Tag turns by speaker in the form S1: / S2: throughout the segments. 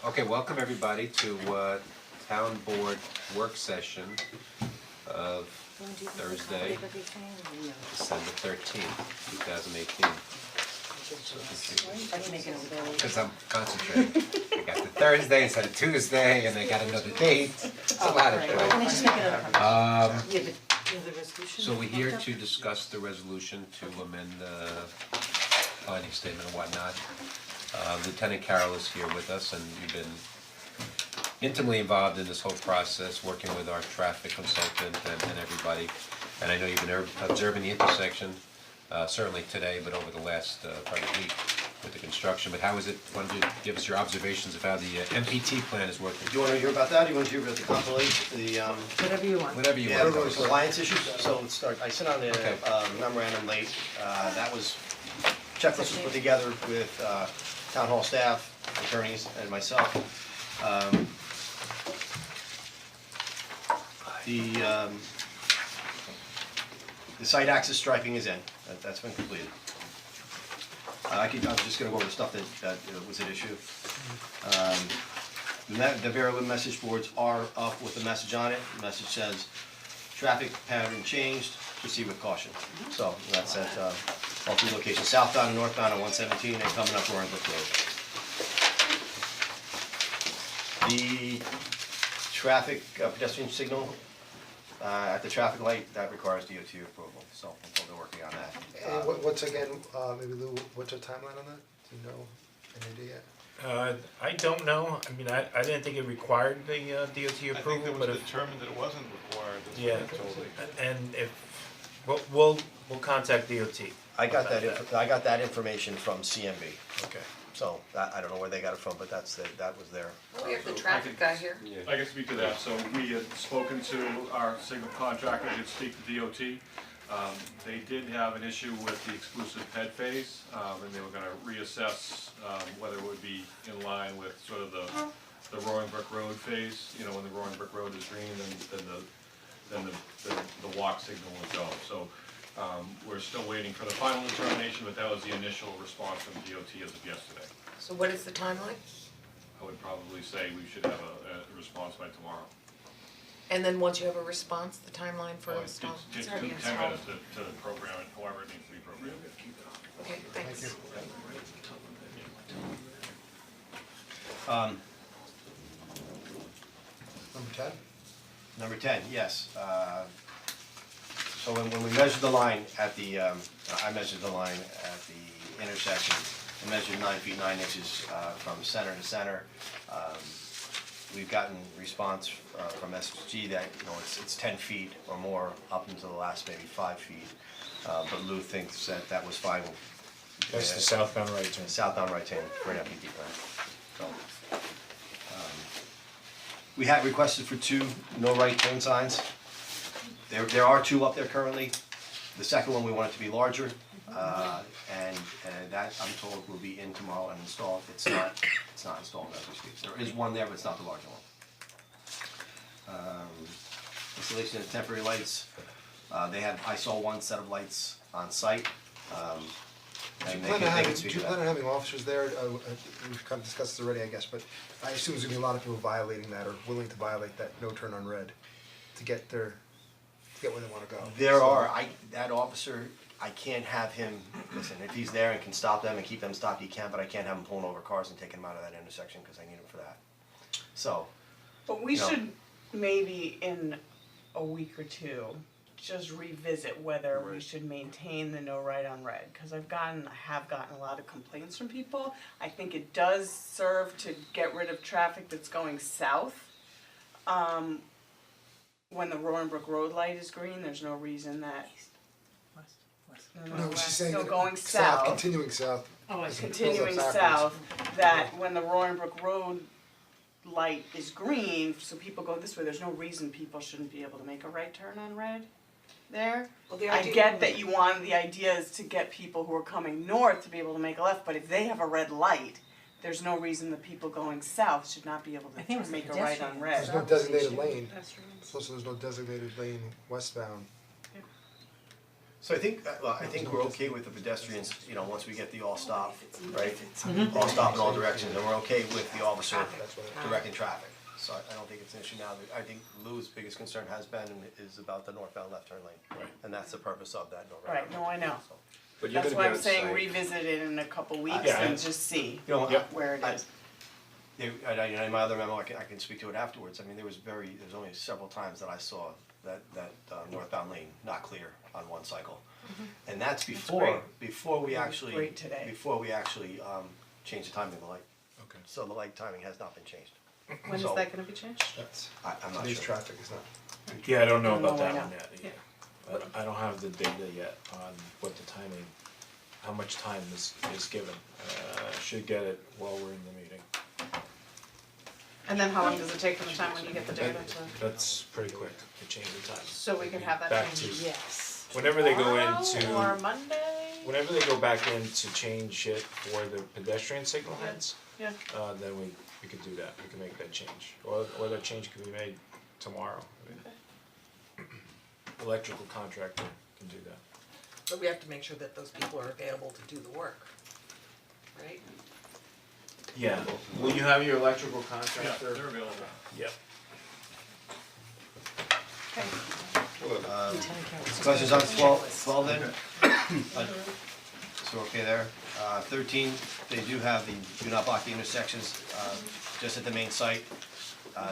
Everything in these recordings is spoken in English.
S1: Okay, welcome everybody to town board work session of Thursday, December 13th, 2018. Because I'm concentrating. I got the Thursday instead of Tuesday, and I got another date. It's a lot of play. So we're here to discuss the resolution to amend the finding statement and whatnot. Lieutenant Carroll is here with us, and you've been intimately involved in this whole process, working with our traffic consultant and everybody. And I know you've been observing the intersection, certainly today, but over the last probably week with the construction. But how is it, why don't you give us your observations of how the MPT plan is working?
S2: Do you wanna hear about that, or you wanna hear about the compilation,
S3: Whatever you want.
S1: Whatever you
S2: yeah,
S1: want.
S2: the compliance issues? So let's start, I sent out
S1: Okay.
S2: a memorandum late, that was, checklist was put together with, town hall staff, attorneys, and myself. The site access striping is in, that's been completed. I'm just gonna go over the stuff that was at issue. The Verilyn message boards are up with a message on it. The message says, traffic pattern changed, proceed with caution. So that's at all three locations, southbound and northbound on 117 and coming up Roaring Brook Road. The traffic pedestrian signal at the traffic light, that requires DOT approval, so until they're working on that.
S4: And what's again, maybe Lou, what's our timeline on that? Do you know any idea yet?
S5: I don't know, I mean, I didn't think it required the DOT
S6: I think
S5: approval,
S6: it
S5: but
S6: was
S5: if,
S6: determined that it wasn't required, that's
S5: yeah,
S6: what they told me.
S5: and if, we'll contact DOT.
S2: I got
S5: about
S2: that information from CMB,
S5: Okay.
S2: so I don't know where they got it from, but that was there.
S3: We have the traffic guy here.
S7: I can speak to that, so we had spoken to our signal contractor, did speak to DOT. They did have an issue with the exclusive head phase, and they were gonna reassess, whether it would be in line with sort of the Roaring Brook Road phase. You know, when the Roaring Brook Road is green, then the walk signal would go, so. We're still waiting for the final determination, but that was the initial response from DOT as of yesterday.
S3: So what is the timeline?
S7: I would probably say we should have a response by tomorrow.
S3: And then once you have a response, the timeline for install?
S7: It took 10 minutes to program it, however it needs to be programmed.
S3: Okay, thanks.
S4: Number 10?
S2: Number 10, yes. So when we measured the line at the, I measured the line at the intersection, I measured 9 feet 9 inches from center to center. We've gotten response from SSG that, you know, it's 10 feet or more up until the last maybe 5 feet. But Lou thinks that that was fine.
S5: That's the southbound right turn.
S2: Southbound right turn for an MPD plan. So, we had requested for 2 no right turn signs. There are 2 up there currently. The second one we want it to be larger, and that I'm told will be in tomorrow and installed. It's not installed as we speak. There is one there, but it's not the larger one. Installation of temporary lights. I saw 1 set of lights on site. And they can speak
S4: Do
S2: to
S4: you plan on
S2: that.
S4: having officers there? We've kind of discussed this already, I guess, but I assume there's gonna be a lot of people violating that or willing to violate that no turn on red to get where they wanna go.
S2: There
S4: So-
S2: are, that officer, I can't have him, listen, if he's there and can stop them and keep them stopped, he can, but I can't have him pulling over cars and taking them out of that intersection, cause I need him for that. So,
S8: But we
S2: No.
S8: should maybe in a week or two, just revisit whether we should maintain the no right on red, cause I have gotten a lot of complaints from people. I think it does serve to get rid of traffic that's going south. When the Roaring Brook Road light is green, there's no reason that.
S4: No, she's saying
S8: No,
S4: that
S8: going south.
S4: continuing south.
S8: Continuing
S4: Goes up
S8: south, that when the Roaring Brook Road light is green, so people go this way, there's no reason people shouldn't be able to make a right turn on red there.
S3: Well, the
S8: I
S3: idea-
S8: get that you want, the idea is to get people who are coming north to be able to make a left, but if they have a red light, there's no reason the people going south should not be able
S3: I think it
S8: to
S3: was
S8: make a
S3: the
S8: right on red.
S4: There's no designated lane. Also, there's no designated lane westbound.
S2: So I think, I think we're okay with the pedestrians, you know, once we get the all stop, right? All stop in all directions, and we're okay with the officer directing traffic. So I don't think it's an issue now. I think Lou's biggest concern has been and is about the northbound left turn lane.
S5: Right.
S2: And that's the purpose of that no right.
S8: Right, no, I know.
S1: But you're
S8: That's
S1: gonna
S8: why
S1: be
S8: I'm
S1: on
S8: saying
S1: site.
S8: revisit it in a couple weeks
S5: Yeah.
S8: and just see
S2: You know,
S8: where it is.
S2: in my other memo, I can speak to it afterwards, I mean, there was only several times that I saw that northbound lane not clear on one cycle. And that's before we actually,
S8: great today.
S2: before we actually changed the timing of the light.
S4: Okay.
S2: So the light timing has not been changed.
S8: When is
S2: So-
S8: that gonna be changed?
S4: That's,
S2: I'm not
S4: today's
S2: sure.
S4: traffic is not.
S5: Yeah, I don't know
S8: Don't know
S5: about that
S8: right
S5: one
S8: now.
S5: yet either. But I don't have the data yet on what the timing, how much time is given. Should get it while we're in the meeting.
S8: And then how long does it take from the time when you get the data to?
S5: That's pretty quick to change the time.
S8: So we can have that
S5: Back
S8: changed,
S5: to-
S8: yes.
S5: Whenever they go
S8: Tomorrow
S5: into,
S8: or Monday?
S5: whenever they go back in to change it for the pedestrian signal heads,
S8: Yeah,
S5: then we could do that, we can make that change. Or that change could be made tomorrow. I mean, electrical contractor can do that.
S3: But we have to make sure that those people are available to do the work, right?
S5: Yeah, will you have your electrical
S7: Yeah,
S5: contractor?
S7: they're available.
S5: Yep.
S8: okay.
S2: Questions on 12 then? So we're okay there. 13, they do have the do not block the intersections, just at the main site.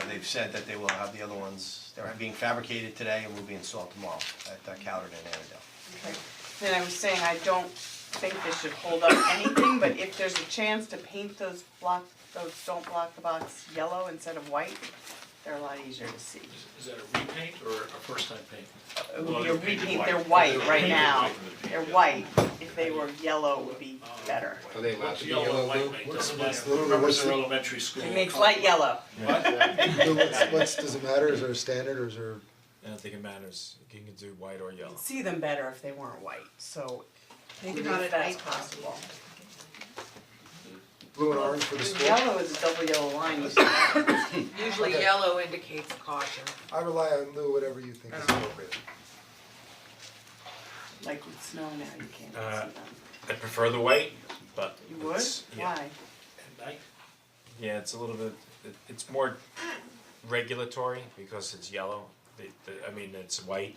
S2: They've said that they will have the other ones, they're being fabricated today and will be installed tomorrow at Cowden and Annandale.
S8: Okay, then I was saying I don't think this should hold up anything, but if there's a chance to paint those don't block the box yellow instead of white, they're a lot easier to see.
S9: Is that a repaint or a first time paint?
S8: It
S7: Well,
S8: would be
S7: they're
S8: a
S7: painted
S8: repaint,
S7: white.
S8: they're white
S7: They're
S8: right
S7: painted
S8: now,
S7: white from the
S8: they're
S7: beginning.
S8: white, if they were yellow it would be better.
S1: Are they allowed
S9: What's
S1: to be
S9: yellow
S1: yellow,
S9: and white
S1: Lou?
S9: make? Doesn't
S4: what's
S9: matter.
S4: the-
S9: Remember
S4: what's
S9: their
S4: the-
S9: elementary school.
S8: It makes light yellow.
S4: Does it matter, is there a standard or is there?
S5: I don't think it matters, you can do white or yellow.
S8: You'd see them better if they weren't white, so
S3: Maybe
S8: if
S3: not at
S8: that's
S3: night time.
S8: possible.
S4: Blue and orange for the school?
S8: Yellow is a double yellow line, you see.
S3: Usually yellow indicates caution.
S4: I rely on Lou, whatever you think is appropriate.
S8: Like with snow now, you can't
S5: Uh,
S8: see them.
S5: I prefer the white, but
S8: You would?
S5: it's, yeah.
S8: Why?
S9: At night?
S5: Yeah, it's a little bit, it's more regulatory because it's yellow, I mean, it's white.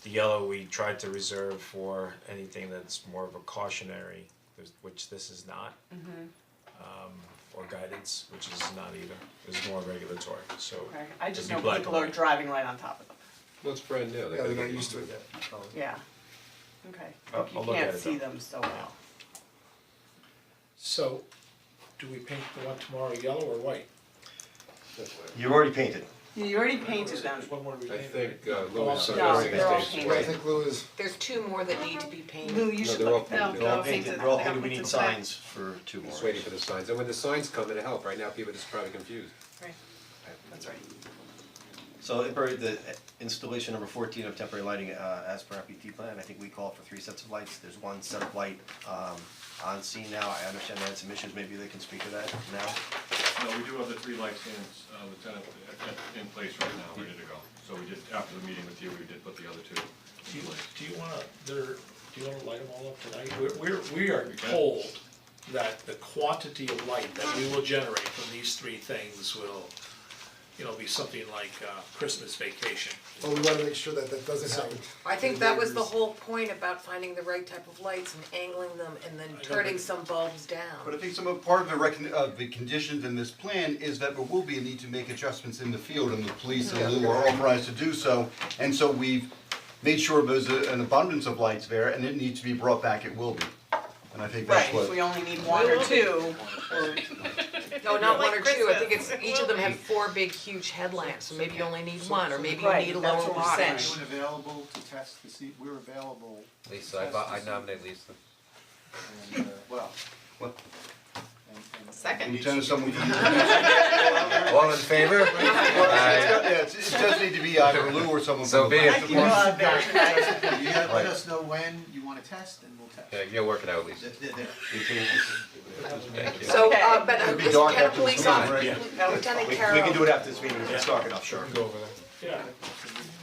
S5: The yellow we tried to reserve for anything that's more of a cautionary, which this is not. Or guidance, which is not either, it's more regulatory, so.
S8: Okay, I just
S5: it'd be
S8: know
S5: black
S8: people
S5: and
S8: are
S5: white.
S8: driving right on top of them,
S1: Well, it's brand new,
S4: Yeah, they're
S1: gotta
S4: not
S1: get
S4: used to it yet, probably.
S8: yeah. Okay,
S5: I'll
S8: like you
S5: look
S8: can't
S5: at it,
S8: see
S5: though.
S8: them so well.
S9: So, do we paint the one tomorrow yellow or white?
S2: You've already painted.
S8: You already painted them.
S9: There's one more to be
S1: I
S9: painted.
S1: think
S9: right?
S1: Lou
S9: Oh,
S1: is
S9: I'm
S8: No,
S9: sorry.
S8: they're all
S1: states
S8: painted.
S4: Well, I
S1: right.
S4: think Lou is,
S3: There's two more that need to be painted.
S8: Lou, you
S1: No,
S8: should
S1: they're all
S8: look at them.
S1: painted.
S2: They're all
S8: No,
S2: painted,
S8: painted,
S2: they're all
S8: they got
S2: painted, we need
S8: painted back.
S2: signs for 2 more.
S1: Just waiting for the signs, and when the signs come, it'll help, right now people are just probably confused.
S8: Right, that's right.
S2: So the installation number 14 of temporary lighting as per MPT plan, I think we call for 3 sets of lights. There's 1 set of light on scene now. I understand they had some issues, maybe they can speak to that now.
S7: No, we do have the 3 light stands, Lieutenant, in place right now, ready to go. So we did, after the meeting with you, we did put the other 2
S9: Do
S7: in
S9: you,
S7: place.
S9: do you wanna light them all up tonight? We are told that the quantity of light that we will generate from these 3 things will, be something like Christmas vacation.
S4: well, we wanna make sure that that doesn't happen.
S3: I think that was the whole point about finding the right type of lights and angling them and then turning some bulbs down.
S10: But I think part of the conditions in this plan is that there will be a need to make adjustments in the field, and the police and Lou are authorized to do so. And so we've made sure there's an abundance of lights there, and it needs to be brought back, it will be. And I think that's
S8: Right,
S10: what.
S8: if we only need 1 or 2, or,
S3: No, not
S8: Like
S3: 1 or 2, I think
S8: Christmas.
S3: it's, each of them have 4 big huge headlamps, so maybe you only need 1, or maybe you
S8: Right,
S3: need a
S8: that's
S3: lower
S8: what we're saying.
S3: wattage.
S11: Available to test to see, we're available.
S1: Lisa, I nominate Lisa.
S11: And, well.
S10: What?
S3: Second.
S10: Lieutenant, someone can.
S1: All in favor? Aye.
S10: It does need to be either Lou or someone.
S1: So
S10: from
S1: be
S10: the
S1: it.
S10: police
S8: you know,
S10: department.
S8: very nice.
S11: You gotta
S1: Right.
S11: let us know when you wanna test and we'll test.
S1: Yeah, you're working out, Lisa. Thank you.
S3: So,
S8: Okay.
S3: but
S10: It'll be
S3: listen,
S10: dark
S3: can a
S10: after
S3: police
S10: this meeting,
S3: officer,
S10: right?
S3: Lieutenant
S2: We
S3: Carroll.
S2: can do it after this meeting, if it's dark enough, sure.
S5: Go over there.
S9: Yeah.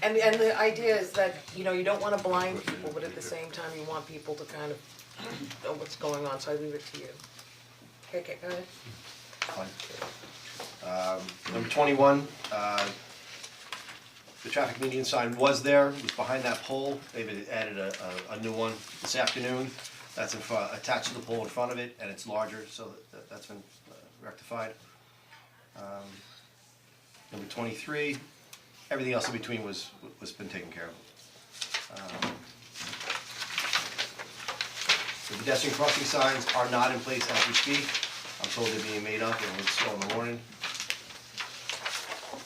S3: And the idea is that, you know, you don't wanna blind people, but at the same time, you want people to kind of know what's going on, so I leave it to you. Okay, go ahead.
S2: Fine. Number 21, the traffic median sign was there, it was behind that pole, they've added a new one this afternoon. That's in front, attached to the pole in front of it, and it's larger, so that's been rectified. Number 23, everything else in between was been taken care of. The pedestrian crossing signs are not in place as we speak. I'm told they're being made up and it's still in the morning.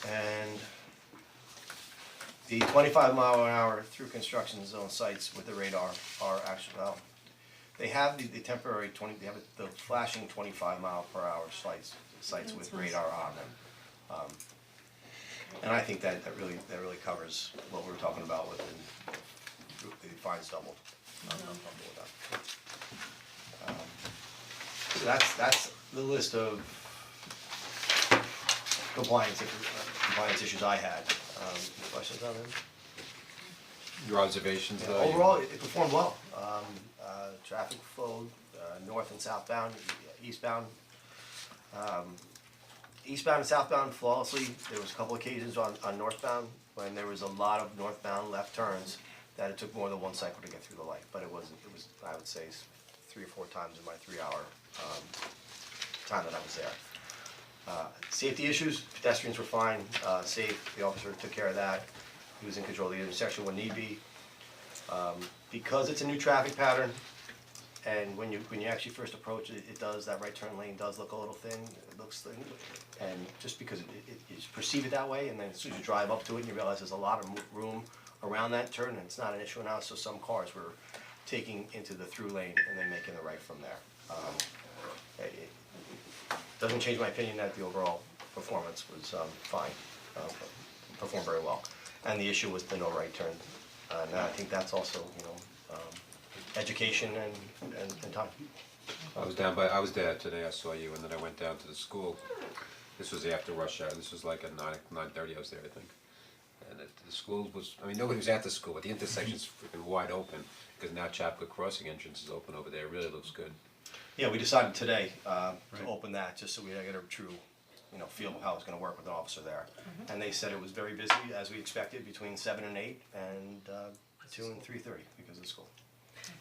S2: And the 25-mile-an-hour through construction zone sites with the radar are actually, well, they have the temporary they have the flashing 25-mile-per-hour sites with radar on them. And I think that really covers what we were talking about with the fines doubled. I'm comfortable with that. So that's the list of compliance issues I had. Questions on them?
S1: Your observations though?
S2: Overall, it performed well. Traffic flowed north and southbound, eastbound. Eastbound and southbound flawlessly. There was a couple occasions on northbound when there was a lot of northbound left turns that it took more than one cycle to get through the light, but it was, I would say, 3 or 4 times in my 3-hour time that I was there. Safety issues, pedestrians were fine, safe, the officer took care of that. He was in control of the intersection when need be. Because it's a new traffic pattern, and when you actually first approach it, that right turn lane does look a little thin, it looks thin. And just because you perceive it that way, and then as soon as you drive up to it and you realize there's a lot of room around that turn, and it's not an issue now, so some cars were taking into the through lane and then making the right from there. It doesn't change my opinion that the overall performance was fine, performed very well. And the issue was the no right turn, and I think that's also, education and time.
S1: I was there today, I saw you, and then I went down to the school. This was after rush hour, this was like at 9:30 I was there, I think. And the school was, I mean, nobody was at the school, but the intersection's freaking wide open, because now Chapel Crossing entrance is open over there, it really looks good.
S2: Yeah, we decided today to open that, just so we get a true, feel of how it's gonna work with an officer there. And they said it was very busy, as we expected, between 7 and 8, and 2 and 3:30 because of school.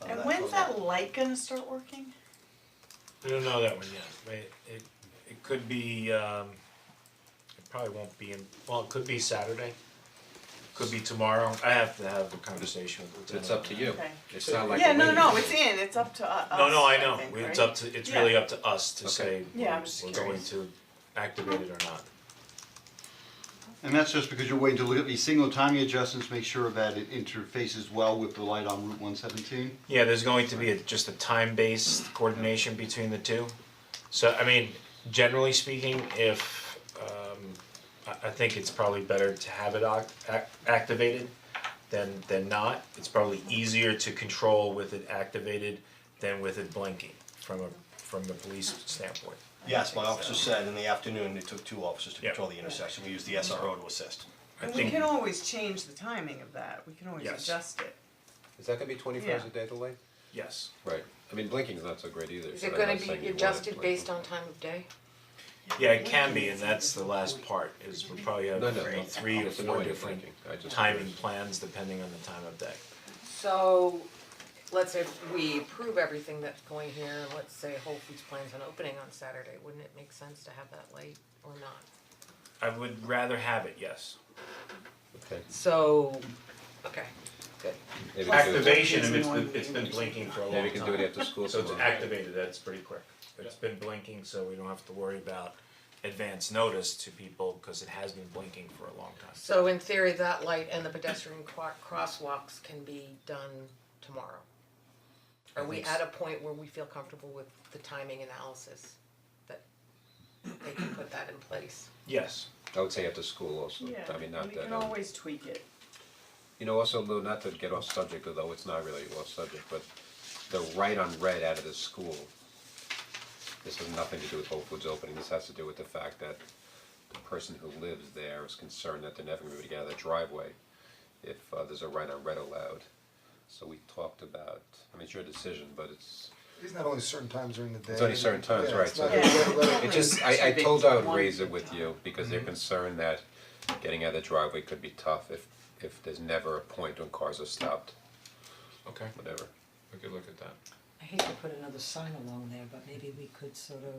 S8: And when's that light gonna start working?
S5: We don't know that one yet, it could be, it probably won't be it could be Saturday, could be tomorrow, I have to have a conversation with Lieutenant.
S1: It's up to you,
S8: Okay.
S1: it's not like.
S8: Yeah,
S1: a meeting.
S8: it's up to us,
S5: No, I know,
S8: think,
S5: it's
S8: right?
S5: up to, it's really up to us to say
S8: Yeah, I'm just
S5: we're going
S8: curious.
S5: to activate it or not.
S10: And that's just because you're waiting to look at these single timing adjustments, make sure that it interfaces well with the light on Route 117.
S5: Yeah, there's going to be just a time-based coordination between the two. So, I mean, generally speaking, if, I think it's probably better to have it activated than not. It's probably easier to control with it activated than with it blinking from the police standpoint.
S2: Yes, my officer said in the afternoon, it took 2 officers to
S5: Yeah.
S2: control the intersection, we used the SRO to assist.
S5: I
S8: And we
S5: think,
S8: can always change the timing of that, we can always
S5: Yes.
S8: adjust it.
S1: Is that gonna be 24 hours a day delay?
S5: yes.
S1: Right, I mean, blinking's not so great either.
S3: Is
S1: so
S3: it
S1: I'm
S3: gonna
S1: not saying you
S3: be
S1: want
S3: adjusted
S1: it
S3: based on time of day?
S5: Yeah, it can be, and that's the last part, is we probably have
S1: No, no,
S5: maybe
S1: no,
S5: 3 or
S1: it's
S5: 4
S1: annoying
S5: different
S1: blinking. I just-
S5: timing plans depending on the time of day.
S3: So, let's say we approve everything that's going here, and let's say Whole Foods plans on opening on Saturday, wouldn't it make sense to have that light or not?
S5: I would rather have it, yes.
S1: Okay.
S3: So, okay, good.
S1: Maybe we can do it-
S5: Activation, I mean, it's been blinking for a long time.
S1: Maybe we can do it after school
S5: So it's
S1: tomorrow.
S5: activated, that's pretty quick. It's been blinking, so we don't have to worry about advance notice to people, because it has been blinking for a long time.
S3: So in theory, that light and the pedestrian crosswalks can be done tomorrow? Are we
S5: think so.
S3: at a point where we feel comfortable with the timing analysis, that they can put that in place?
S5: Yes.
S1: I would say after school also, I mean, not
S8: We
S1: that,
S8: can always tweak it.
S1: Also, Lou, not to get off subject, although it's not really off subject, but the right on red out of the school, this has nothing to do with Whole Foods opening, this has to do with the fact that the person who lives there is concerned that they're never gonna be able to get out of the driveway. if there's a right on red allowed. So we talked about, I mean, it's your decision, but it's
S4: Isn't that only certain times during the day?
S1: only certain times,
S4: Yeah,
S1: right,
S4: it's
S1: so
S4: not-
S1: it just, I told I would
S8: One
S1: raise it with you, because they're concerned that getting out of the driveway could be tough if there's never a point when cars are stopped,
S5: Okay,
S1: whatever.
S5: we could look at that.
S12: I hate to put another sign along there, but maybe we could sort of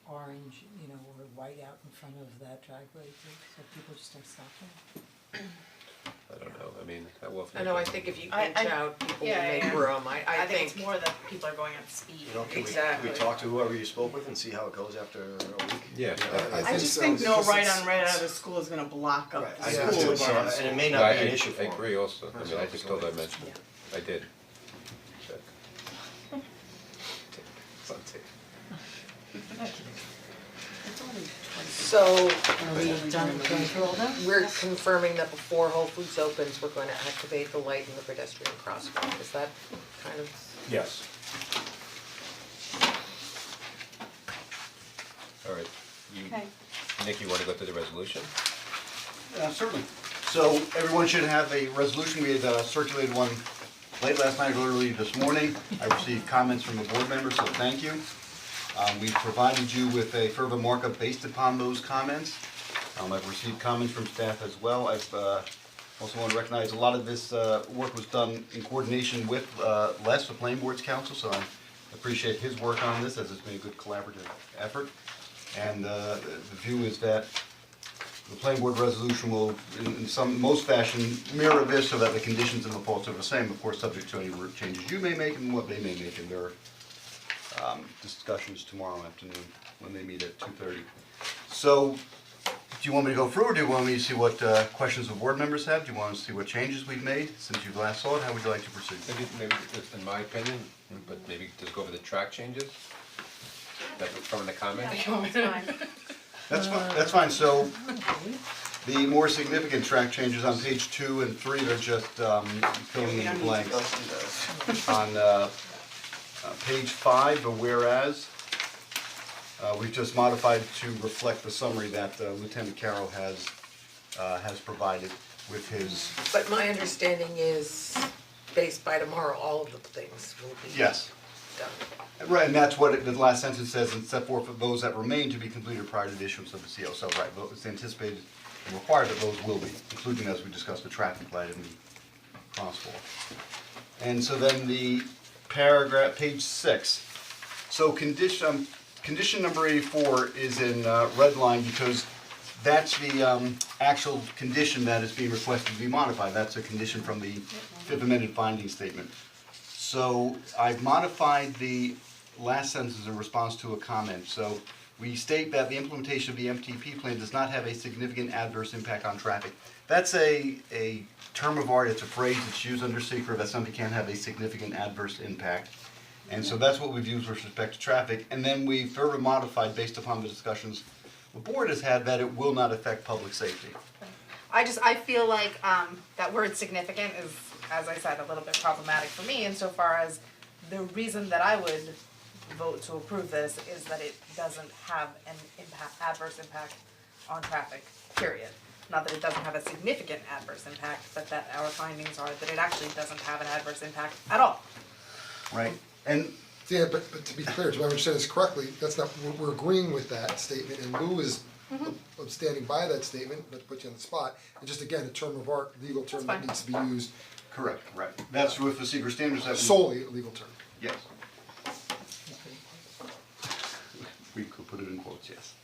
S12: orange, or white out in front of that driveway too, so people just don't stop there.
S1: I don't know, I mean, how often.
S3: I know, I think if you
S8: I-
S3: inch out, people will
S8: yeah,
S3: make
S8: yeah.
S3: room, I think.
S8: it's more that people are going at speed.
S2: You know, can
S3: Exactly.
S2: we talk to whoever you spoke with and see how it goes after a week?
S1: Yeah.
S8: I just
S4: so,
S8: think no
S4: because
S8: right
S4: it's-
S8: on red out of school is gonna block up the
S2: I
S4: Yeah,
S2: do
S8: school.
S2: too, so, and it may
S1: No,
S2: not be an issue for
S1: I
S2: them.
S1: agree also, I mean, I just told I mentioned it, I did. Check. It's on tape.
S3: So,
S12: Are we done going through all that?
S3: we're confirming that before Whole Foods opens, we're going to activate the light in the pedestrian crosswalk, is that kind of?
S5: Yes.
S1: Alright, you,
S8: Okay.
S1: Nick, you wanna go through the resolution?
S10: Certainly. So everyone should have a resolution. We had circulated one late last night, early this morning. I received comments from the board members, so thank you. We provided you with a further markup based upon those comments. I've received comments from staff as well. I've also want to recognize a lot of this work was done in coordination with Les, the planning board's counsel, so I appreciate his work on this, as it's been a good collaborative effort. And the view is that the planning board resolution will, in some, most fashion, mirror this so that the conditions in the policy are the same, of course, subject to any changes you may make and what they may make in their discussions tomorrow afternoon when they meet at 2:30. So, do you want me to go through, or do you want me to see what questions the board members have? Do you want to see what changes we've made since you last saw it? How would you like to proceed?
S1: Maybe, just in my opinion, but maybe just go over the track changes? That from the comment?
S10: That's fine, so the more significant track changes on page 2 and 3, they're just filling in the blanks. On page 5, the whereas, we've just modified to reflect the summary that Lieutenant Carroll has provided with his.
S3: But my understanding is, based by tomorrow, all of the things will be
S10: Yes.
S3: done.
S10: Right, and that's what the last sentence says, and set forth for those that remain to be completed prior to the issuance of the CO. So, right, it's anticipated and required that those will be, including, as we discussed, the traffic light and the crosswalk. And so then the paragraph, page 6. So condition number 84 is in red line because that's the actual condition that is being requested to be modified. That's a condition from the Fifth Amendment finding statement. So I've modified the last sentence in response to a comment. So we state that the implementation of the MTP plan does not have a significant adverse impact on traffic. That's a term of art, it's a phrase that's used under secret that something can have a significant adverse impact. And so that's what we've used with respect to traffic. And then we further modified based upon the discussions the board has had that it will not affect public safety.
S13: I feel like that word significant is, as I said, a little bit problematic for me insofar as the reason that I would vote to approve this is that it doesn't have an adverse impact on traffic, period. Not that it doesn't have a significant adverse impact, but that our findings are that it actually doesn't have an adverse impact at all.
S10: Right? And
S4: Yeah, but to be clear, do I understand this correctly, that's not, we're agreeing with that statement, and Lou is standing by that statement, but put you on the spot, and just again, a term of art, legal term that needs to be used,
S10: correct, right. That's with the secret standards that we.
S4: solely a legal term.
S10: Yes. We could put it in quotes, yes.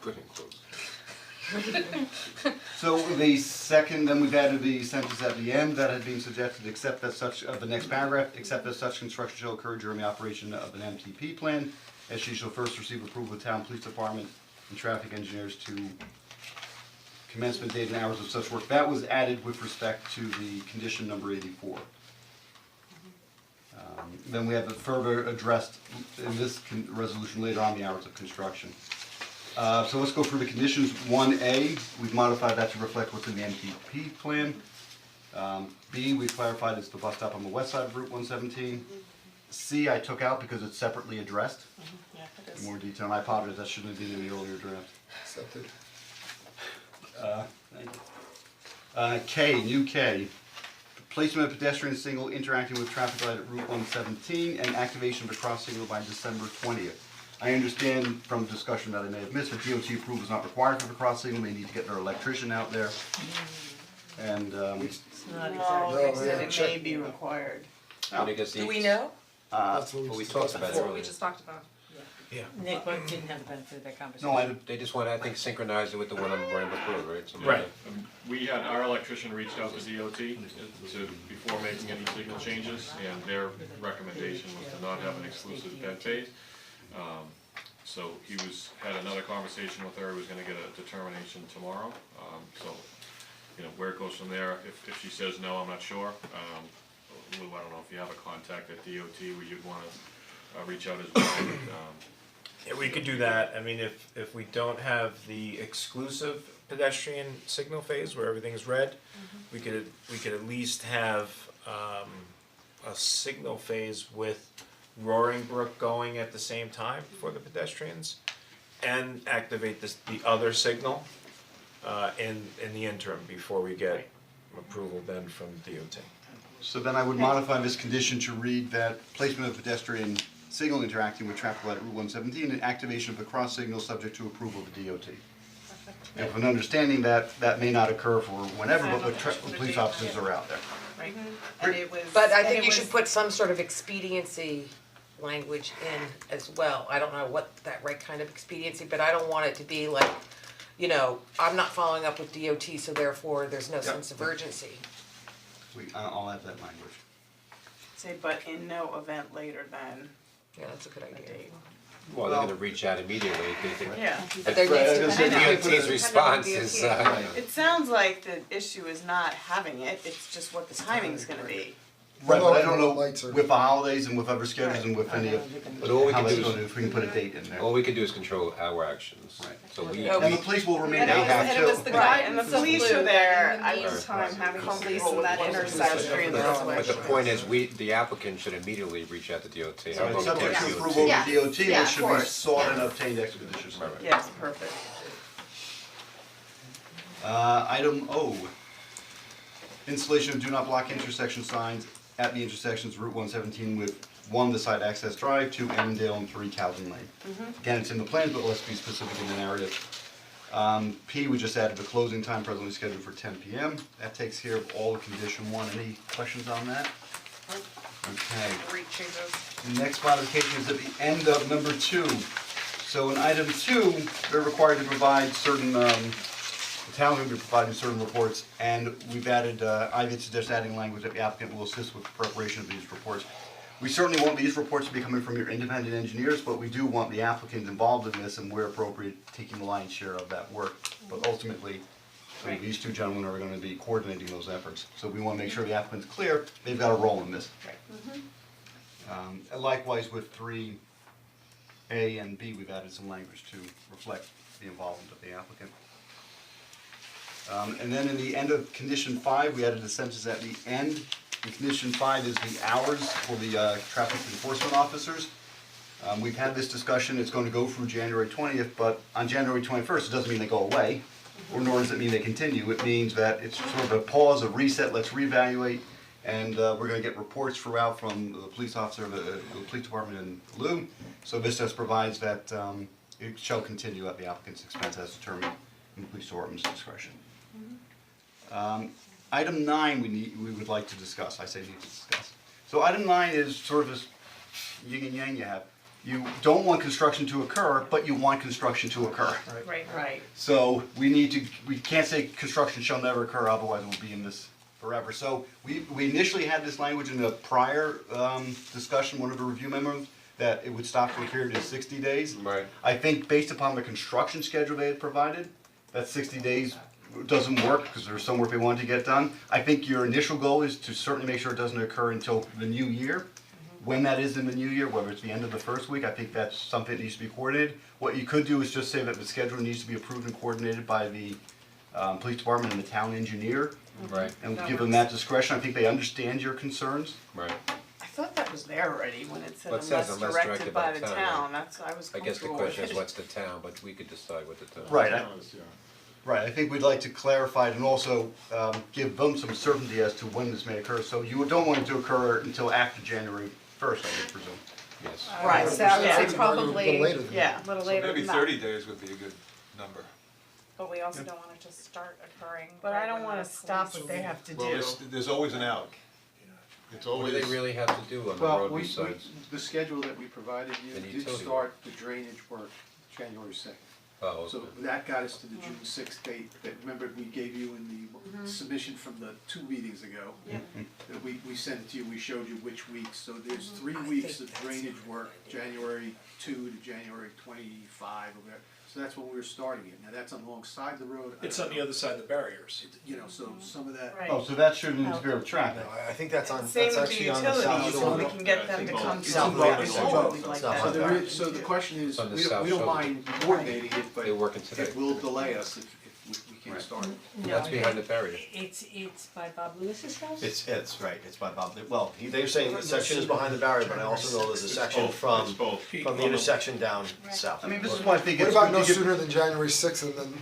S1: Put in quotes.
S10: So the second, then we've added the sentence at the end that had been suggested, except that such, of the next paragraph, except that such construction shall occur during the operation of an MTP plan, as she shall first receive approval of the town police department and traffic engineers to commencement date and hours of such work. That was added with respect to the condition number 84. Then we have it further addressed in this resolution later on, the hours of construction. So let's go through the conditions. 1A, we've modified that to reflect what's in the MTP plan. B, we've clarified it's the bus stop on the west side of Route 117. C, I took out because it's separately addressed
S8: Yeah, it
S10: in more detail, and I apologize, that shouldn't have been in the earlier draft.
S4: Accepted.
S10: Thank you. K, new K, placement of pedestrian signal interacting with traffic light at Route 117 and activation of a cross signal by December 20th. I understand from discussion that I may have missed, that DOT approval is not required for the cross signal, they need to get their electrician out there. And,
S12: It's not
S8: No,
S12: exactly.
S8: they said it may
S4: check.
S8: be required.
S1: When it gets
S3: Do we
S1: east-
S3: know?
S4: That's what
S1: Well, we
S4: we
S1: talked about it
S13: That's what we
S1: earlier.
S13: just talked about.
S12: Nick didn't have the benefit of that conversation.
S10: no, I,
S1: They just wanna, I think, synchronize it with the one on Randall Road, right? Something
S5: Right.
S1: like
S7: We had, our electrician reached out to DOT before making any signal changes, and their recommendation was to not have an exclusive bed phase. So he had another conversation with her, he was gonna get a determination tomorrow, so, you know, where it goes from there, if she says no, I'm not sure. Lou, I don't know if you have a contact at DOT where you'd wanna reach out as well,
S5: Yeah, we could do that, I mean, if we don't have the exclusive pedestrian signal phase where everything's red, we could at least have a signal phase with Roaring Brook going at the same time for the pedestrians and activate the other signal in the interim before we get approval then from DOT.
S10: so then I would modify this condition to read that placement of pedestrian signal interacting with traffic light at Route 117 and activation of the cross signal subject to approval of the DOT. And with an understanding that that may not occur for whenever, but the police officers are out there.
S13: Right. And it was.
S3: But I
S13: and
S3: think
S13: it
S3: you
S13: was-
S3: should put some sort of expediency language in as well. I don't know what that right kind of expediency, but I don't want it to be like, you know, I'm not following up with DOT, so therefore there's no sense of urgency.
S10: I'll add that language.
S8: Say, but in no event later than
S3: Yeah, that's a good
S8: a
S3: idea.
S8: date.
S1: Well, they're gonna reach out immediately, they think.
S8: Yeah.
S3: But there
S10: Right, I was
S3: needs
S10: gonna
S3: to
S10: say,
S3: be.
S1: DOT's response is,
S8: It sounds like the issue is not having it, it's just what the timing's gonna be.
S10: Right, but I don't know,
S4: Lights are-
S10: with the holidays and with other schedules and with any of,
S1: But all we
S10: how
S1: can
S10: that's
S1: do
S10: gonna,
S1: is,
S10: if we can put a date in there.
S1: all we can do is control our actions.
S10: Right.
S1: So we,
S3: Yeah,
S10: And the police will remain,
S13: And it
S10: they
S13: was,
S10: have
S13: and it was
S10: to.
S13: the
S8: Right, and the
S13: guidance of
S8: police
S13: Lou
S8: are
S13: that
S8: there,
S13: in
S8: I-
S13: the meantime, having police in that
S8: Right.
S13: intersection.
S1: but the point is, the applicant should immediately reach out to DOT. How
S10: Right,
S1: about
S10: subject
S1: we
S10: to
S1: take
S10: approval
S13: Yeah.
S10: of the DOT,
S13: Yeah,
S10: which
S13: of
S10: should be
S13: course.
S10: sought and obtained expeditiously.
S8: Yes, perfect.
S10: Item O. Installation of do not block intersection signs at the intersections of Route 117 with 1, the side access drive, 2, Annandale, and 3, Calvin Lane. Again, it's in the plans, but let's be specific in the narrative. P, we just added the closing time presently scheduled for 10 PM. That takes care of all of condition 1. Any questions on that? Okay.
S13: Great changes.
S10: The next modification is at the end of number 2. So in item 2, they're required to provide certain, the town's going to be providing certain reports, and we've added, I would suggest adding language that the applicant will assist with the preparation of these reports. We certainly want these reports to be coming from your independent engineers, but we do want the applicant involved in this and where appropriate, taking the lion's share of that work. But ultimately, these two gentlemen are gonna be coordinating those efforts. So we wanna make sure the applicant's clear, they've got a role in this. And likewise with 3A and B, we've added some language to reflect the involvement of the applicant. And then in the end of condition 5, we added a sentence at the end. And condition 5 is the hours for the traffic enforcement officers. We've had this discussion, it's going to go through January 20th, but on January 21st, it doesn't mean they go away, or nor does it mean they continue. It means that it's sort of a pause, a reset, let's reevaluate, and we're gonna get reports throughout from the police officer, the police department and Lou. So this just provides that it shall continue at the applicant's expense as determined in the police department's discretion. Item 9 we would like to discuss, I say need to discuss. So item 9 is sort of this yin and yang you have. You don't want construction to occur, but you want construction to occur.
S8: Right.
S10: So we can't say construction shall never occur, otherwise we'll be in this forever. So we initially had this language in the prior discussion, one of the review memos, that it would stop for a period of 60 days.
S1: Right.
S10: I think based upon the construction schedule they had provided, that 60 days doesn't work because there's some work they wanted to get done. I think your initial goal is to certainly make sure it doesn't occur until the new year. When that is in the new year, whether it's the end of the first week, I think that's something that needs to be coordinated. What you could do is just say that the schedule needs to be approved and coordinated by the police department and the town engineer.
S1: Right,
S10: And give them that discretion. I think they understand your concerns.
S1: right.
S8: I thought that was there already when it said
S1: Well, it says
S8: unless directed by the
S1: town,
S8: town, that's, I was
S1: I guess the
S8: comfortable with
S1: question is
S8: it.
S1: what's the town, but we could decide what the town.
S10: Right. Right, I think we'd like to clarify it and also give them some certainty as to when this may occur. So you don't want it to occur until after January 1st, I would presume.
S1: Yes.
S13: Right, so I would
S8: Yeah.
S13: say probably,
S4: A little later than
S8: Yeah.
S13: a little
S6: So
S13: later
S6: maybe
S13: than that.
S6: 30 days would be a good number.
S13: But we also don't want it to start occurring.
S8: But I don't
S13: right when
S8: wanna
S13: the
S8: stop
S13: police-
S8: what they have to
S6: Well,
S8: do.
S6: there's always an out. It's
S1: What do
S6: always.
S1: they really have to do on the
S11: Well,
S1: road
S11: we,
S1: besides?
S11: the schedule that we provided you
S1: The
S11: did
S1: utility
S11: start the drainage work January 2nd.
S1: Oh,
S11: So
S1: okay.
S11: that got us to the June 6th date that, remember, we gave you in the submission from the 2 meetings ago. That we sent it to you, we showed you which weeks, so there's 3 weeks of drainage work, January 2 to January 25 or whatever. So that's when we were starting it, now that's alongside the road. I
S9: It's
S11: don't
S9: on the
S11: know.
S9: other side of the barriers.
S11: You know, so some of that.
S8: Right.
S10: Oh, so that shouldn't interfere with traffic.
S2: I think that's on,
S8: Same
S2: that's
S8: with the
S2: actually on the south
S8: utilities, so we
S2: shore.
S8: can get them to come to
S2: South
S8: the
S2: Road.
S8: facility like
S2: South
S11: So
S8: that.
S2: Road.
S11: there is, so the question is,
S1: On the
S11: we
S1: south
S11: don't, we don't
S1: shoulder.
S11: mind coordinating it, but
S1: They're working today.
S11: it will delay us if we can't start it.
S1: That's behind the barrier.
S12: It's by Bob Lewis's house?
S2: It's right, it's by Bob, well, they're saying the section is behind the barrier, but I also know there's a section from the intersection down south.
S10: I mean, this is why I think
S4: What
S10: it's
S4: about
S10: good
S4: no
S10: to give,
S4: sooner than January 6th and then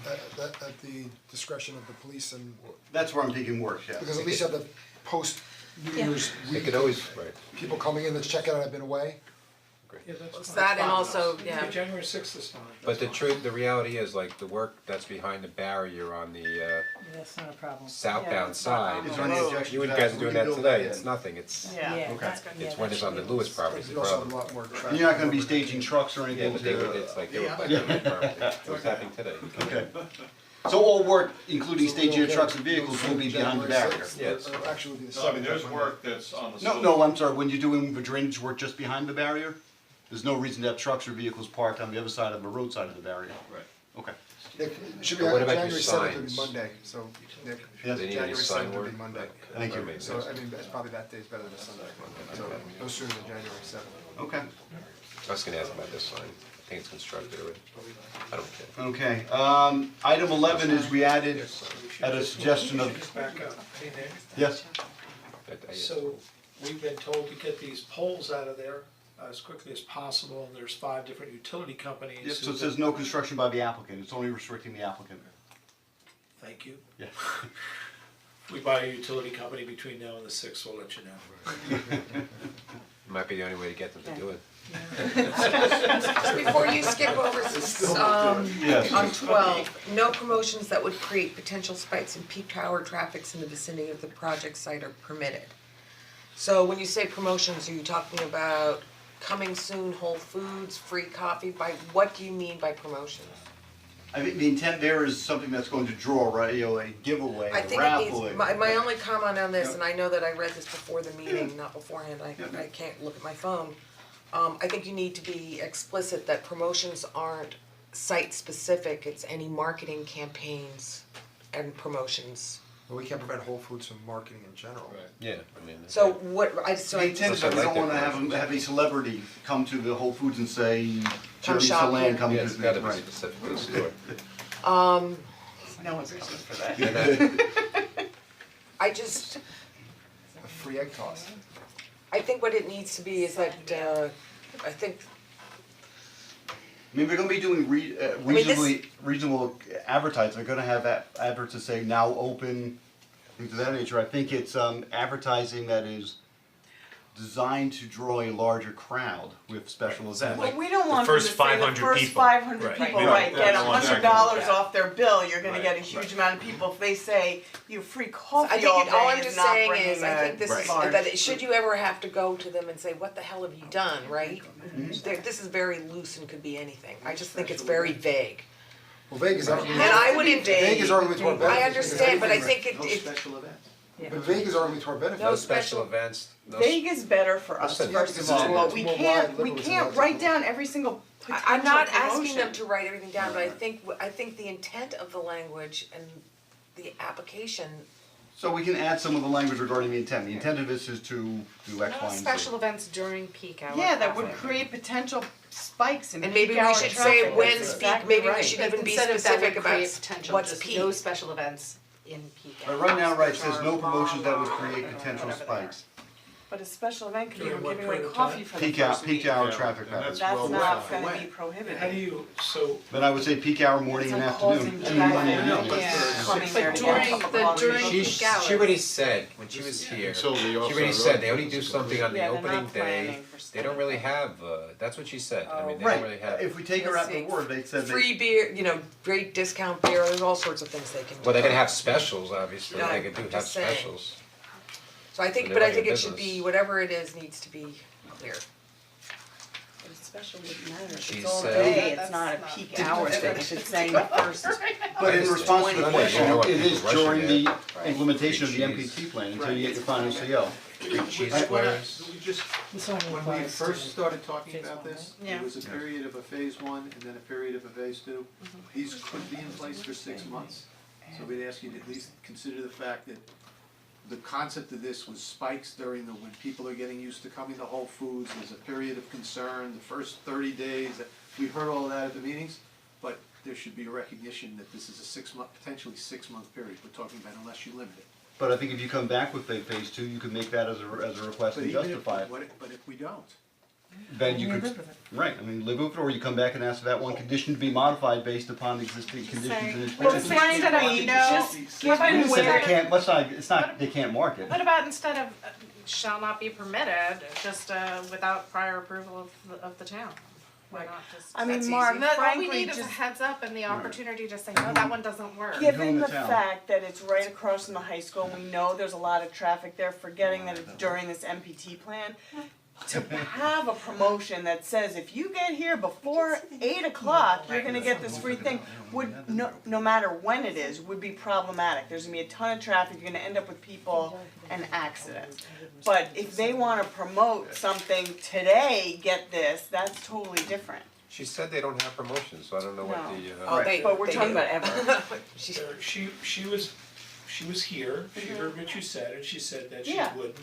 S4: at the discretion of the police and,
S10: that's where I'm thinking works, yeah.
S4: because at least you have the post New Year's
S1: They
S4: week
S1: could always, right.
S4: people coming in, let's check it out, I've been away.
S9: Yeah, that's
S3: It's
S9: fine.
S3: that and also, yeah,
S9: January 6th is fine.
S1: But the truth, the reality is like the work that's behind the barrier on the
S12: That's not a problem.
S1: southbound
S8: it's not
S1: side.
S8: on
S10: Is there any objection
S1: You
S10: to
S1: and
S10: that?
S1: guys are
S10: We
S1: doing
S10: can
S1: that
S10: build
S1: today,
S10: that
S1: it's
S10: in.
S1: nothing, it's
S8: Yeah.
S12: That's
S1: it's when it's on the Lewis property, the
S4: You also have a
S1: problem.
S4: lot more traffic.
S10: And you're not gonna be staging trucks or
S1: Yeah,
S10: anything
S1: but they were,
S10: to,
S1: it's like they were collecting that property, it was happening today.
S10: okay. So all work, including staging of trucks and vehicles, will be behind the barrier?
S1: Yes.
S4: Actually, it'll be the
S7: No, I mean,
S4: 7th.
S7: there's work that's on the
S10: No,
S7: slope.
S10: no, I'm sorry, when you're doing the drainage work just behind the barrier, there's no reason to have trucks or vehicles parked on the other side of the roadside of the barrier.
S7: Right.
S10: Okay.
S4: Nick, it should be
S1: But what about your
S4: January 7th would be
S1: signs?
S4: Monday, so Nick,
S10: Yes.
S1: They need any
S4: January
S1: sign
S4: 7th would
S1: work?
S4: be Monday.
S10: Thank you.
S1: That makes
S4: So
S1: sense.
S4: I mean, that's probably that day's better than a Sunday, so no sooner than January 7th.
S10: Okay.
S1: I was gonna ask about this sign, I think it's constructed already, I don't care.
S10: Okay, item 11 is we added, at a suggestion of,
S9: Just back up. Hey, Nick,
S10: yes,
S9: so we've been told to get these poles out of there as quickly as possible, and there's 5 different utility companies.
S10: yes, so
S9: who-
S10: it says no construction by the applicant, it's only restricting the applicant.
S9: Thank you.
S10: Yeah.
S9: We buy a utility company between now and the 6th, we'll let you know.
S1: Might be the only way to get them to do it.
S3: so before you skip over,
S10: Yes.
S3: on 12, no promotions that would create potential spikes in peak hour traffics in the vicinity of the project site are permitted. So when you say promotions, are you talking about coming soon, Whole Foods, free coffee, by, what do you mean by promotions?
S10: I think the intent there is something that's going to draw, right, you know, a giveaway,
S3: I
S10: a
S3: think it
S10: raffle.
S3: needs, my only comment on this, and I know that I read this before the meeting, not beforehand, I can't look at my phone. I think you need to be explicit that promotions aren't site specific, it's any marketing campaigns and promotions.
S4: But we can't prevent Whole Foods from marketing in general.
S1: Yeah, I mean.
S3: So what,
S10: The intent is that we don't wanna have a celebrity come to the Whole Foods and say,
S3: Come
S10: Jerry
S3: shop
S10: Salan
S3: here.
S10: coming
S1: Yeah,
S10: to
S1: it's
S10: the
S1: gotta be
S10: right.
S1: specific to the store.
S8: No one's coming for that.
S1: And that-
S3: I just,
S4: A free egg toss.
S3: I think what it needs to be is that, I think,
S10: I mean, we're gonna be doing
S3: this-
S10: reasonable advertising, they're gonna have adverts that say now open, things of that nature. I think it's advertising that is designed to draw a larger crowd with special events.
S8: But we don't want them to
S5: first
S8: say the
S5: 500
S8: first
S5: people.
S8: 500
S5: Right.
S8: people,
S7: We
S8: right,
S7: don't-
S8: get
S7: that's
S8: $100
S3: exactly.
S8: off their bill, you're gonna
S7: Right,
S8: get a huge amount of people. If they say you free
S3: I
S8: coffee
S3: think
S8: all
S3: it, all I'm
S8: day,
S3: just
S8: it's not
S3: saying
S8: bringing
S3: is, I think this is,
S8: large.
S3: that it, should you ever have to go to them and say, what the hell have you done, right? This is very loose and could be anything, I just think it's very vague.
S4: Well, vague is arguably,
S3: And I wouldn't,
S4: vague is arguably to our benefit.
S3: I understand, but I think
S11: No
S3: it,
S11: special event.
S4: But vague is arguably to our benefit.
S3: No
S1: No special
S3: special-
S1: events, no.
S8: Vague is better for us,
S1: Listen,
S8: first
S4: because
S8: of
S4: it's
S8: all,
S4: more
S8: we
S4: wide,
S8: can't, we
S4: liberal, it's
S8: can't
S4: not
S8: write
S4: typical.
S8: down every single potential
S3: I'm not asking
S8: promotion.
S3: them to write everything down, but I think the intent of the language and the application,
S10: So we can add some of the language regarding the intent. The intent of this is to do X,
S13: No
S10: Y, and Z.
S13: special events during peak hour
S8: Yeah, that would
S13: traffic.
S8: create potential spikes in
S3: and
S8: peak
S3: maybe
S8: hour
S3: we
S8: traffic.
S3: should say when
S8: That's
S3: speak,
S8: exactly
S3: maybe we
S8: right.
S3: should
S13: But
S3: even be
S13: instead of that
S3: specific
S13: would
S3: about
S13: create potential,
S3: what's
S13: just
S3: peak.
S13: no special events in peak hours.
S10: But right now, right, it
S13: which
S10: says
S13: are
S10: no promotions that would
S13: long,
S10: create
S13: or
S10: potential
S13: whatever they are.
S10: spikes.
S8: But a special event could be
S9: During
S8: we're
S9: what
S8: giving away
S9: period of
S8: coffee
S9: time?
S8: for the
S10: Peak hour,
S8: first week.
S10: peak hour
S6: Yeah,
S10: traffic
S6: and
S10: patterns.
S6: that's-
S8: That's
S6: well,
S8: not
S6: well,
S8: gonna be prohibited.
S9: How do you, so,
S10: Then I would say peak hour morning and
S8: It's like
S10: afternoon.
S8: causing traffic.
S11: Yeah.
S8: Coming there to
S13: during
S8: get a cup of
S13: the-
S8: coffee.
S13: during
S1: She
S13: peak hours.
S1: already said, when she was here,
S6: Until the
S1: she already
S6: offside
S1: said
S6: road
S1: they only do
S6: business is
S1: something on the
S8: Yeah, they're
S1: opening
S8: not
S1: day,
S8: planning for
S1: they don't really have, that's what she said, I mean, they don't
S10: Right,
S1: really have.
S10: if we take her
S3: Let's
S10: at the
S3: see.
S10: word, they said they.
S3: Free beer, you know, great discount beer, there's all sorts of things they can do.
S1: Well, they could have specials, obviously,
S3: Yeah,
S1: they could do
S3: I'm
S1: have
S3: just saying.
S1: specials.
S3: So I think,
S1: They're
S3: but I
S1: running a
S3: think it should be,
S1: business.
S3: whatever it is, needs to be clear.
S8: But it's special wouldn't matter,
S1: She
S8: it's all
S1: said-
S8: day,
S13: That's
S8: it's not a
S13: not-
S8: peak hour thing, if it's saying the first.
S10: But in response to the
S1: Right.
S10: question,
S1: You know what
S10: it is
S1: people rushing
S10: during the
S1: at.
S10: implementation of the
S1: Free cheese.
S10: MPT plan until you get your final CO.
S1: Big cheese
S11: I wanna-
S1: squares.
S11: we just,
S12: This only
S11: when we
S12: applies
S11: first
S12: to
S11: started talking
S12: phase
S11: about
S12: one,
S11: this,
S13: right?
S11: there was a period of a phase one and then a period of a phase two. These could be in place for 6 months. So we'd ask you to at least consider the fact that the concept of this was spikes during the, when people are getting used to coming to Whole Foods, there's a period of concern, the first 30 days, we heard all of that at the meetings, but there should be a recognition that this is a 6 month, potentially 6 month period we're talking about unless you limit it.
S10: But I think if you come back with phase two, you can make that as a request
S11: But
S10: and
S11: even if,
S10: justify it.
S11: but if we don't,
S10: Then you
S12: You
S10: could,
S12: live with it.
S10: right, I mean, live with it, or you come back and ask for that one condition to be modified based upon existing conditions and
S13: Well,
S10: experiences.
S13: it's like instead of,
S8: Just
S10: We
S8: given
S10: just said
S8: where,
S10: they can't, let's not, it's not, they can't mark it.
S13: What about instead of shall not be permitted, just without prior approval of the town? Why not just?
S8: I mean,
S3: That's
S8: Mark,
S3: easy.
S13: All we
S8: frankly,
S13: need is a
S8: just
S13: heads up and the opportunity to say, no, that one doesn't work.
S8: given
S10: in
S8: the
S10: the town.
S8: fact that it's right across from the high school, we know there's a lot of traffic there, forgetting that it's during this MPT plan. To have a promotion that says if you get here before 8 o'clock, you're gonna get this free thing, would, no matter when it is, would be problematic. There's gonna be a ton of traffic, you're gonna end up with people and accidents. But if they wanna promote something today, get this, that's totally different.
S1: She said they don't have promotions, so I don't know what
S8: No.
S1: the,
S3: Oh, they,
S8: But we're
S3: they
S8: talking
S3: do.
S8: about ever.
S3: She's-
S9: she was here, she heard what you said, and she said that she
S8: Yeah.
S9: wouldn't.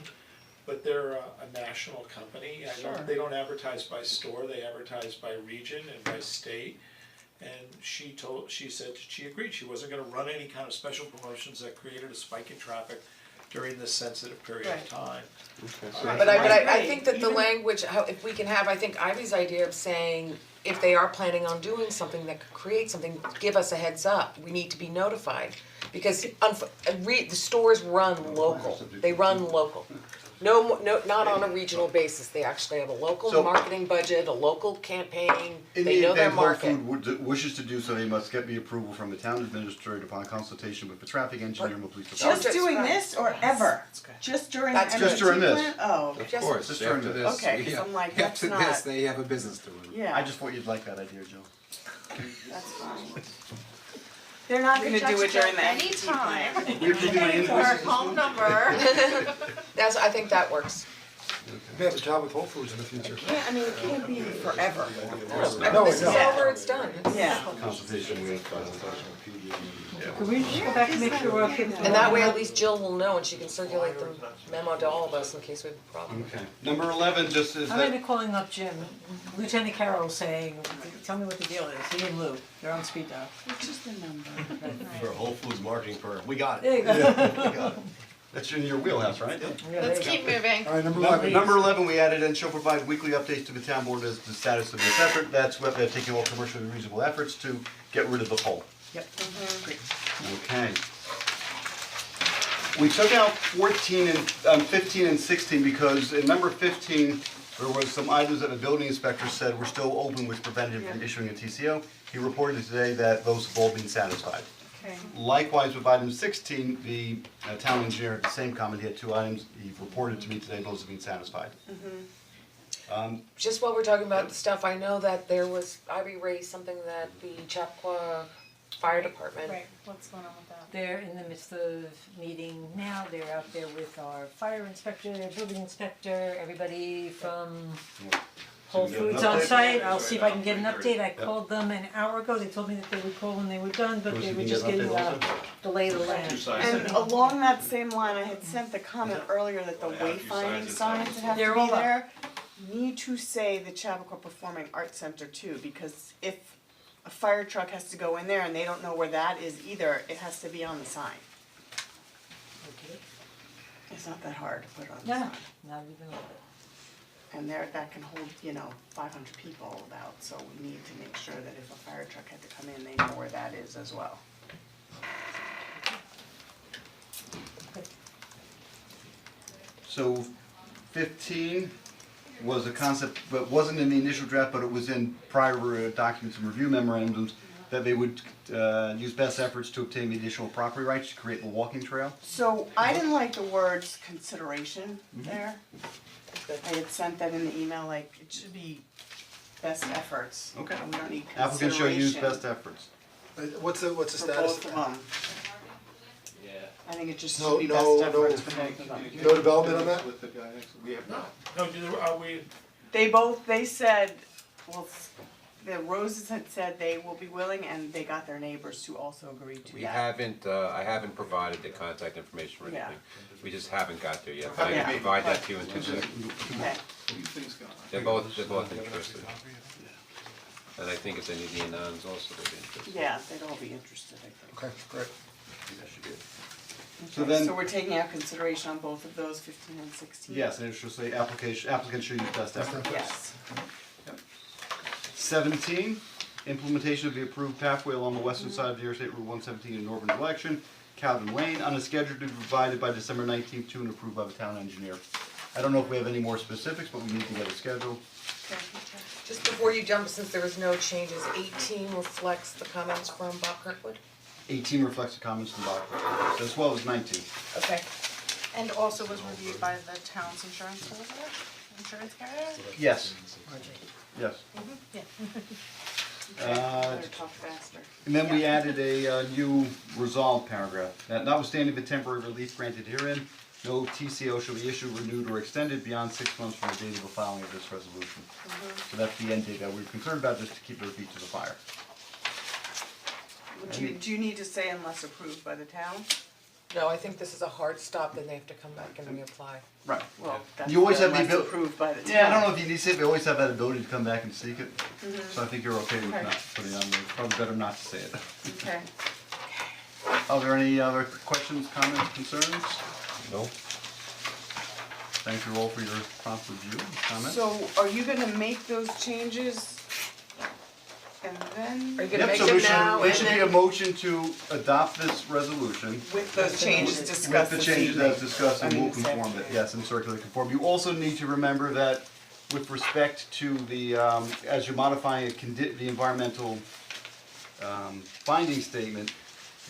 S9: But they're a national company,
S8: Sure.
S9: they don't advertise by store, they advertise by region and by state. And she said she agreed, she wasn't gonna run any kind of special promotions that created a spike in traffic during this sensitive period of
S8: Right.
S9: time.
S3: But I
S8: Right,
S3: think that the
S8: even-
S3: language, how, if we can have, I think Ivy's idea of saying, if they are planning on doing something that could create something, give us a heads up, we need to be notified. Because the stores run local, they run local. No, not on a regional basis, they actually have a local
S10: So-
S3: marketing budget, a local campaign,
S10: In
S3: they
S10: the
S3: know their
S10: event Whole
S3: market.
S10: Food wishes to do so, they must get the approval from the town administrator upon consultation with the traffic engineer and the police department.
S8: Just doing this or ever? Just during the
S3: That's
S8: MPT
S10: just during this.
S8: plan? Oh,
S1: of
S3: Just-
S1: course,
S10: just
S1: after
S10: during
S1: this,
S8: okay,
S1: we-
S8: cause I'm like, that's
S6: after
S8: not,
S6: this, they have a business to run.
S8: yeah,
S10: I just thought you'd like that idea, Joe.
S8: that's fine. They're not gonna do it during the MPT plan.
S13: Anytime, our phone number.
S3: That's, I think that works.
S4: May have a job with Whole Foods in the future.
S8: Yeah, I mean, it can't be forever.
S4: No,
S3: This is
S4: no.
S3: over, it's done.
S8: Yeah.
S10: Consultation with,
S12: Could we just go back and make sure we're okay with the
S3: And that way
S12: line?
S3: at least Jill will know and she can circulate the memo to all of us in case we have a problem.
S10: Okay. Number 11, just is
S12: I'm
S10: that.
S12: gonna calling up Jim, Lieutenant Carroll saying, tell me what the deal is, he and Lou, they're on speed dial.
S8: It's just a number.
S2: For a Whole Foods marketing firm, we got it.
S12: There you go.
S10: That's in your wheelhouse, right?
S12: Yeah, there
S13: Let's
S12: you
S13: keep
S12: go.
S13: moving.
S4: Alright, number 11.
S10: Number 11, we added and shall provide weekly updates to the town board as to the status of this effort. That's what they're taking all commercially reasonable efforts to get rid of the pole.
S12: Yep.
S10: Okay. We took out 14 and 15 and 16 because in number 15, there was some items that the building inspector said were still open, which prevented him from issuing a TCO. He reported today that those have all been satisfied.
S8: Okay.
S10: Likewise with item 16, the town engineer had the same comment, he had 2 items, he reported to me today, those have been satisfied.
S3: Just while we're talking about the stuff, I know that there was, Ivy raised something that the Chappaqua Fire Department.
S13: Right, what's going on with that?
S12: They're in the midst of meeting now, they're out there with our fire inspector, building inspector, everybody from Whole
S10: So you get an
S12: Foods on
S10: update?
S12: site, I'll see if I can get an update, I called them an hour ago, they told me that they would call when they were done, but
S10: Bruce,
S12: they
S10: you
S12: were
S10: can
S12: just
S10: get an
S12: getting
S10: update
S12: the lay of the land.
S8: And along that same line, I had sent the comment earlier that the wayfinding signs that have to
S12: They're
S8: be
S12: all up.
S8: there need to say the Chappaqua Performing Arts Center too, because if a fire truck has to go in there and they don't know where that is either, it has to be on the sign.
S12: Okay.
S8: It's not that hard to put on the
S12: No,
S8: sign.
S12: not even a little bit.
S8: And there, that can hold, 500 people about, so we need to make sure that if a fire truck had to come in, they know where that is as well.
S10: So 15 was a concept, but wasn't in the initial draft, but it was in prior documents and review memorandums, that they would use best efforts to obtain the additional property rights to create a walking trail.
S8: So I didn't like the words consideration there. I had sent that in the email, like, it should be best efforts.
S10: Okay.
S8: We don't need
S10: Applicants shall use
S8: consideration
S10: best efforts.
S4: What's the
S8: for
S4: status?
S8: both of them. I think it just
S4: No-
S8: should be best
S4: no-
S8: efforts for both of them.
S4: No development on that?
S11: With the guy next, we have not.
S9: No, are we,
S8: They said, well, the Roses had said they will be willing, and they got their neighbors to also agree to that.
S1: We haven't, I haven't provided the contact information or
S8: Yeah.
S1: anything. We just haven't got there yet, but I
S8: Yeah.
S1: can provide that to you in 2 seconds.
S8: Okay.
S11: What do you think's going on?
S1: They're both interested. And I think if any of the anons also they'd be interested.
S8: Yeah, they'd all be interested, I think.
S4: Okay, great.
S1: That should be it.
S10: So
S8: Okay,
S10: then-
S8: so we're taking out consideration on both of those, 15 and 16?
S10: Yes, and it should say applicants should use best efforts.
S8: Yes.
S10: 17, implementation of the approved pathway along the western side of the Interstate Route 117 in Northern direction, Calvin Lane, on a schedule to be provided by December 19th to and approved by the town engineer. I don't know if we have any more specifics, but we need to get a schedule.
S3: Just before you jump, since there was no changes, 18 reflects the comments from Bob Kirkwood?
S10: 18 reflects the comments from Bob, as well as 19.
S3: Okay.
S13: And also was reviewed by the town's insurance carrier?
S10: Yes. Yes.
S13: Yeah.
S8: Better talk faster.
S10: And then we added a new resolve paragraph. That notwithstanding the temporary relief granted herein, no TCO shall be issued, renewed, or extended beyond 6 months from the date of the filing of this resolution. So that's the end date that we're concerned about, just to keep their feet to the fire.
S8: Do you need to say unless approved by the town?
S3: No, I think this is a hard stop, then they have to come back and reapply.
S10: Right.
S8: Well, that's
S10: You always have the
S8: unless
S10: ability.
S8: approved by the town.
S10: Yeah, I don't know if you need to say it, they always have that ability to come back and seek it. So I think you're okay with
S8: Okay.
S10: not putting it on there, probably better not to say it.
S8: Okay.
S10: Are there any other questions, comments, concerns?
S1: No?
S10: Thank you all for your prompt review and comments.
S8: So are you gonna make those changes? And then?
S3: Are you gonna
S10: Yep,
S3: make
S10: so
S3: them
S10: there should-
S3: now
S10: there
S3: and
S10: should be a
S3: then?
S10: motion to adopt this resolution
S8: With those changes discussed
S10: with the
S8: this
S10: changes
S8: evening.
S10: as discussed, and
S8: I mean,
S10: we'll
S8: this
S10: conform it, yes, and circularly conform. You also need to remember that with respect to the, as you're modifying the environmental finding statement,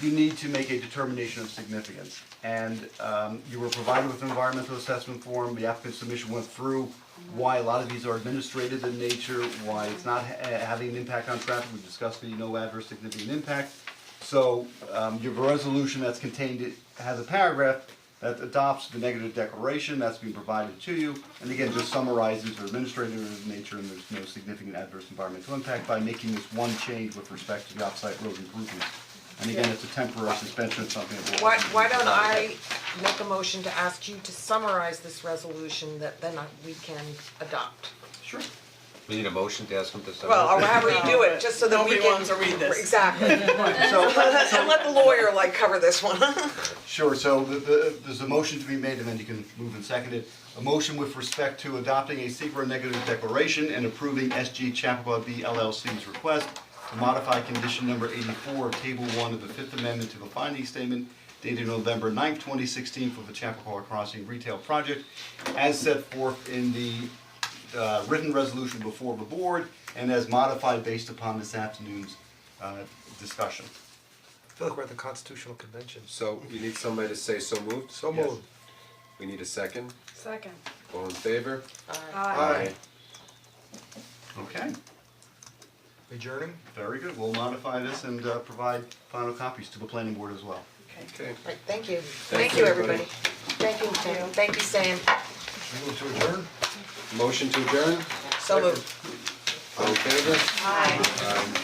S10: you need to make a determination of significance. And you were provided with an environmental assessment form, the applicant submission went through why a lot of these are administrative in nature, why it's not having an impact on traffic, we discussed the no adverse significant impact. So you have a resolution that's contained, it has a paragraph that adopts the negative declaration that's been provided to you, and again, just summarizes their administrative in nature and there's no significant adverse environmental impact by making this one change with respect to the offsite road improvements. And again, it's a temporary suspension of something that will.
S3: Why don't I make a motion to ask you to summarize this resolution that then we can adopt?
S10: Sure.
S1: We need a motion to ask them to send
S3: Well, or however you do it, just so that we
S8: Nobody
S3: can.
S8: wants to read this.
S3: Exactly.
S10: So,
S3: And let the lawyer like cover this one.
S10: sure, so there's a motion to be made and then you can move and second it. A motion with respect to adopting a secret negative declaration and approving SG Chappaqua B LLC's request to modify condition number 84 of table 1 of the Fifth Amendment to the finding statement dated November 9th, 2016 for the Chappaqua Crossing Retail Project as set forth in the written resolution before the board and as modified based upon this afternoon's discussion.
S6: I feel like we're at the Constitutional Convention. So you need somebody to say so moved? So
S10: Yes.
S6: moved. We need a second.
S13: Second.
S6: All in favor?
S13: Aye.
S10: Okay.
S6: Adjourning?
S10: Very good, we'll modify this and provide final copies to the planning board as well.
S6: Okay.
S3: Right, thank you.
S6: Thank
S3: Thank
S6: you,
S3: you, everybody. Thank you, Sam. Thank you, Sam.
S6: Move to adjourn? Motion to adjourn?
S3: So moved.
S6: All in favor?
S3: Aye.